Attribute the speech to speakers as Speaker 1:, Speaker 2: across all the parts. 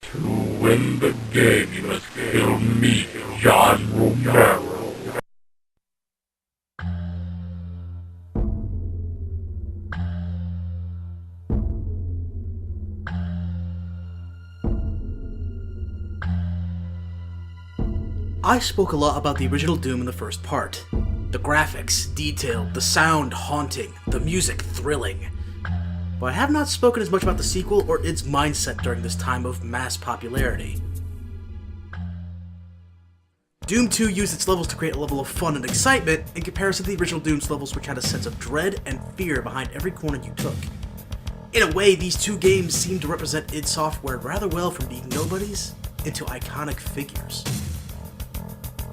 Speaker 1: To win the game, you must kill me, John Romero.
Speaker 2: I spoke a lot about the original Doom in the first part. The graphics, detailed, the sound haunting, the music thrilling. But I have not spoken as much about the sequel or its mindset during this time of mass popularity. Doom 2 used its levels to create a level of fun and excitement in comparison to the original Doom's levels, which had a sense of dread and fear behind every corner you took. In a way, these two games seem to represent id Software rather well from being nobodies into iconic figures.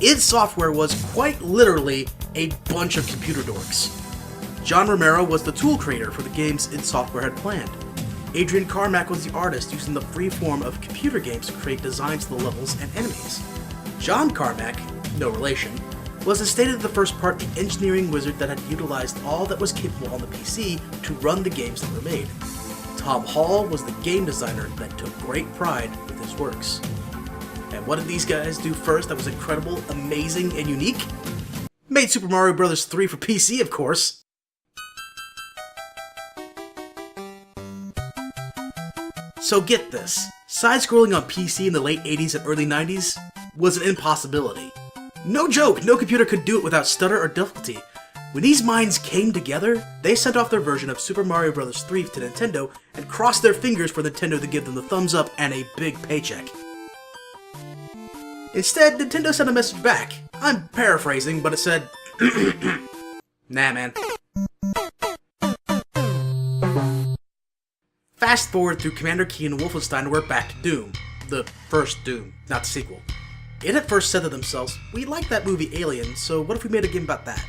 Speaker 2: id Software was quite literally a bunch of computer dorks. John Romero was the tool creator for the games id Software had planned. Adrian Carmack was the artist using the free form of computer games to create designs of the levels and enemies. John Carmack, no relation, was, as stated in the first part, the engineering wizard that had utilized all that was capable on the PC to run the games that were made. Tom Hall was the game designer that took great pride with his works. And what did these guys do first that was incredible, amazing, and unique? Made Super Mario Bros. 3 for PC, of course. So get this, side-scrolling on PC in the late 80s and early 90s was an impossibility. No joke, no computer could do it without stutter or difficulty. When these minds came together, they sent off their version of Super Mario Bros. 3 to Nintendo and crossed their fingers for Nintendo to give them the thumbs up and a big paycheck. Instead, Nintendo sent a message back. I'm paraphrasing, but it said, nah man. Fast forward through Commander Key and Wolfenstein and we're back to Doom. The first Doom, not the sequel. It at first said to themselves, we like that movie Alien, so what if we made a game about that?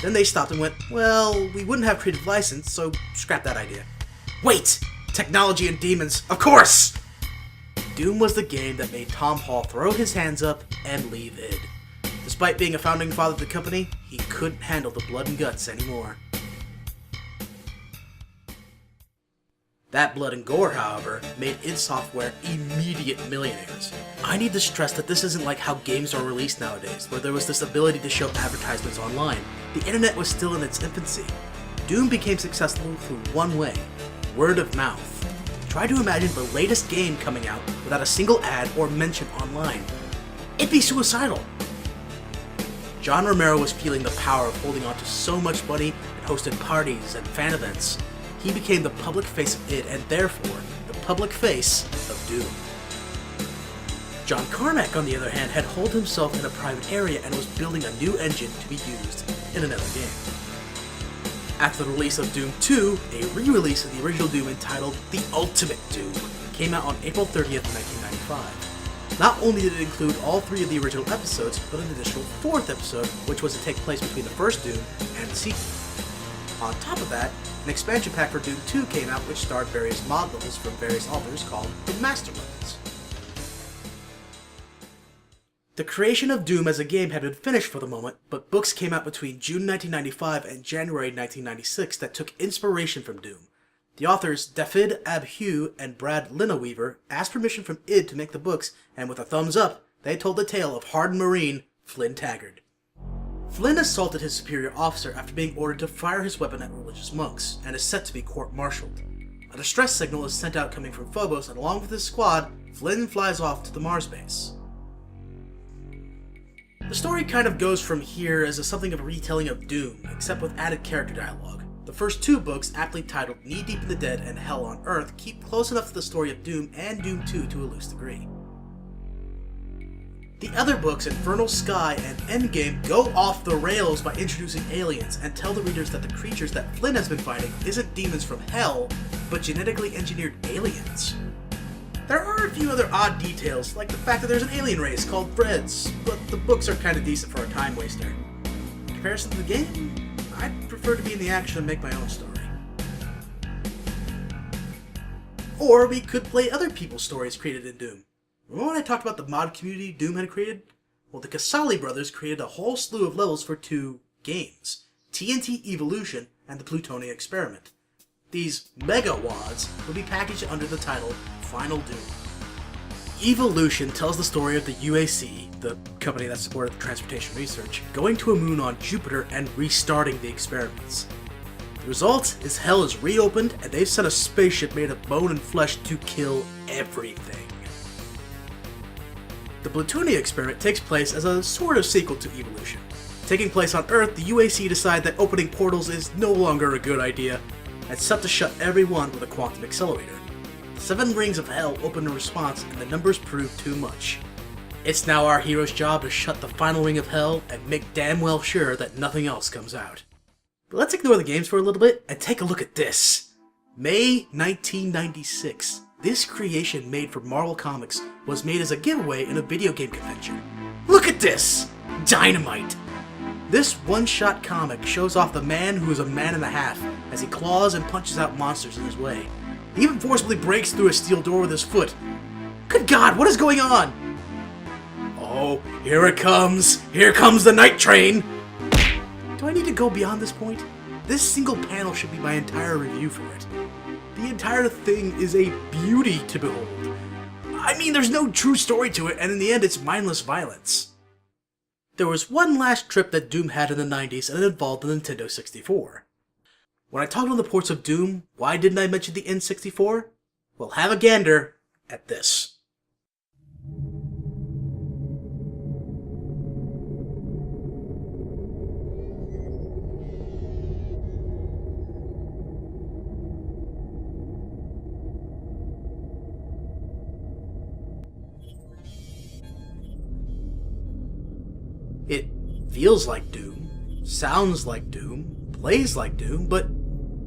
Speaker 2: Then they stopped and went, well, we wouldn't have creative license, so scrap that idea. Wait! Technology and demons, of course! Doom was the game that made Tom Hall throw his hands up and leave id. Despite being a founding father of the company, he couldn't handle the blood and guts anymore. That blood and gore, however, made id Software immediate millionaires. I need to stress that this isn't like how games are released nowadays, where there was this ability to show advertisements online. The internet was still in its infancy. Doom became successful through one way: word of mouth. Try to imagine the latest game coming out without a single ad or mention online. It'd be suicidal. John Romero was feeling the power of holding on to so much money and hosted parties and fan events. He became the public face of id and therefore the public face of Doom. John Carmack, on the other hand, had holed himself in a private area and was building a new engine to be used in another game. After the release of Doom 2, a re-release of the original Doom entitled The Ultimate Doom came out on April 30th, 1995. Not only did it include all three of the original episodes, but an additional fourth episode, which was to take place between the first Doom and the sequel. On top of that, an expansion pack for Doom 2 came out which starred various mod levels from various authors called the Master Levels. The creation of Doom as a game had been finished for the moment, but books came out between June 1995 and January 1996 that took inspiration from Doom. The authors David Abhue and Brad Linaweaver asked permission from id to make the books, and with a thumbs up, they told the tale of hardened Marine Flynn Taggart. Flynn assaulted his superior officer after being ordered to fire his weapon at religious monks, and is set to be court-martialed. A distress signal is sent out coming from Phobos, and along with his squad, Flynn flies off to the Mars base. The story kind of goes from here as something of a retelling of Doom, except with added character dialogue. The first two books, aptly titled Knee Deep in the Dead and Hell on Earth, keep close enough to the story of Doom and Doom 2 to a loose degree. The other books, Infernal Sky and Endgame, go off the rails by introducing aliens and tell the readers that the creatures that Flynn has been fighting isn't demons from hell, but genetically engineered aliens. There are a few other odd details, like the fact that there's an alien race called Freds, but the books are kind of decent for a time waster. In comparison to the game, I'd prefer to be in the action and make my own story. Or we could play other people's stories created in Doom. Remember when I talked about the mod community Doom had created? Well, the Casali brothers created a whole slew of levels for two games, TNT Evolution and the plutonium experiment. These megawads would be packaged under the title Final Doom. Evolution tells the story of the UAC, the company that supported the transportation research, going to a moon on Jupiter and restarting the experiments. The result is hell is reopened and they've sent a spaceship made of bone and flesh to kill everything. The plutonium experiment takes place as a sort of sequel to Evolution. Taking place on Earth, the UAC decide that opening portals is no longer a good idea and set to shut every one with a quantum accelerator. The 7 rings of hell open in response and the numbers prove too much. It's now our hero's job to shut the final ring of hell and make damn well sure that nothing else comes out. But let's ignore the games for a little bit and take a look at this. May 1996. This creation made for Marvel Comics was made as a giveaway in a video game convention. Look at this! Dynamite! This one-shot comic shows off the man who is a man and a half as he claws and punches out monsters in his way. He even forcibly breaks through a steel door with his foot. Good God, what is going on? Oh, here it comes! Here comes the night train! Do I need to go beyond this point? This single panel should be my entire review for it. The entire thing is a beauty to behold. I mean, there's no true story to it, and in the end it's mindless violence. There was one last trip that Doom had in the 90s, and it involved the Nintendo 64. When I talked on the ports of Doom, why didn't I mention the N64? Well, have a gander at this. It feels like Doom, sounds like Doom, plays like Doom, but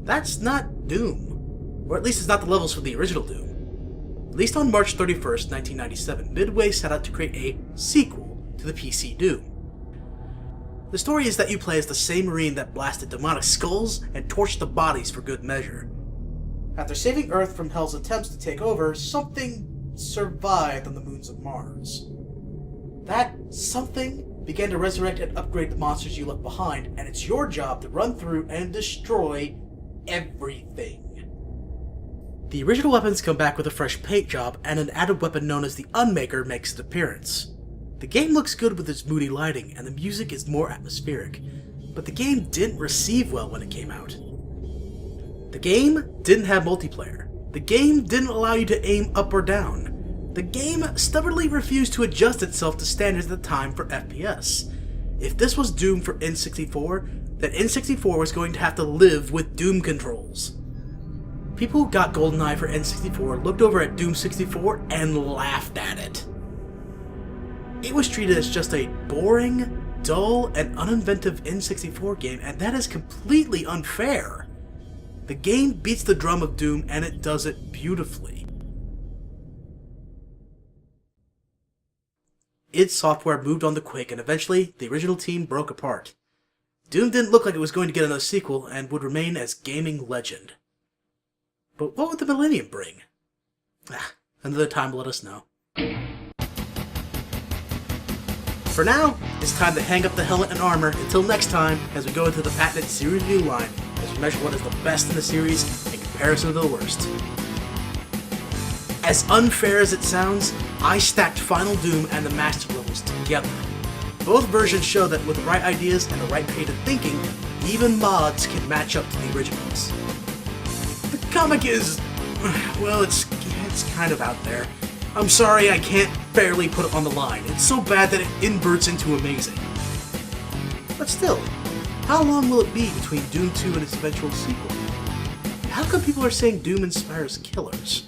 Speaker 2: that's not Doom. Or at least it's not the levels for the original Doom. Released on March 31st, 1997, Midway set out to create a sequel to the PC Doom. The story is that you play as the same Marine that blasted demonic skulls and torched the bodies for good measure. After saving Earth from Hell's attempts to take over, something survived on the moons of Mars. That something began to resurrect and upgrade the monsters you left behind, and it's your job to run through and destroy everything. The original weapons come back with a fresh paint job, and an added weapon known as the Unmaker makes its appearance. The game looks good with its moody lighting, and the music is more atmospheric, but the game didn't receive well when it came out. The game didn't have multiplayer. The game didn't allow you to aim up or down. The game stubbornly refused to adjust itself to standards at the time for FPS. If this was Doom for N64, then N64 was going to have to live with Doom controls. People who got GoldenEye for N64 looked over at Doom 64 and laughed at it. It was treated as just a boring, dull, and uninventive N64 game, and that is completely unfair. The game beats the drum of Doom, and it does it beautifully. id Software moved on to Quake, and eventually, the original team broke apart. Doom didn't look like it was going to get another sequel, and would remain as gaming legend. But what would the Millennium bring? Another time let us know. For now, it's time to hang up the helmet and armor until next time as we go into the patented series review line as we measure what is the best in the series in comparison to the worst. As unfair as it sounds, I stacked Final Doom and the Master levels together. Both versions show that with the right ideas and the right creative thinking, even mods can match up to the originals. The comic is, well, it's kind of out there. I'm sorry I can't barely put it on the line. It's so bad that it inverts into amazing. But still, how long will it be between Doom 2 and its eventual sequel? How come people are saying Doom inspires killers?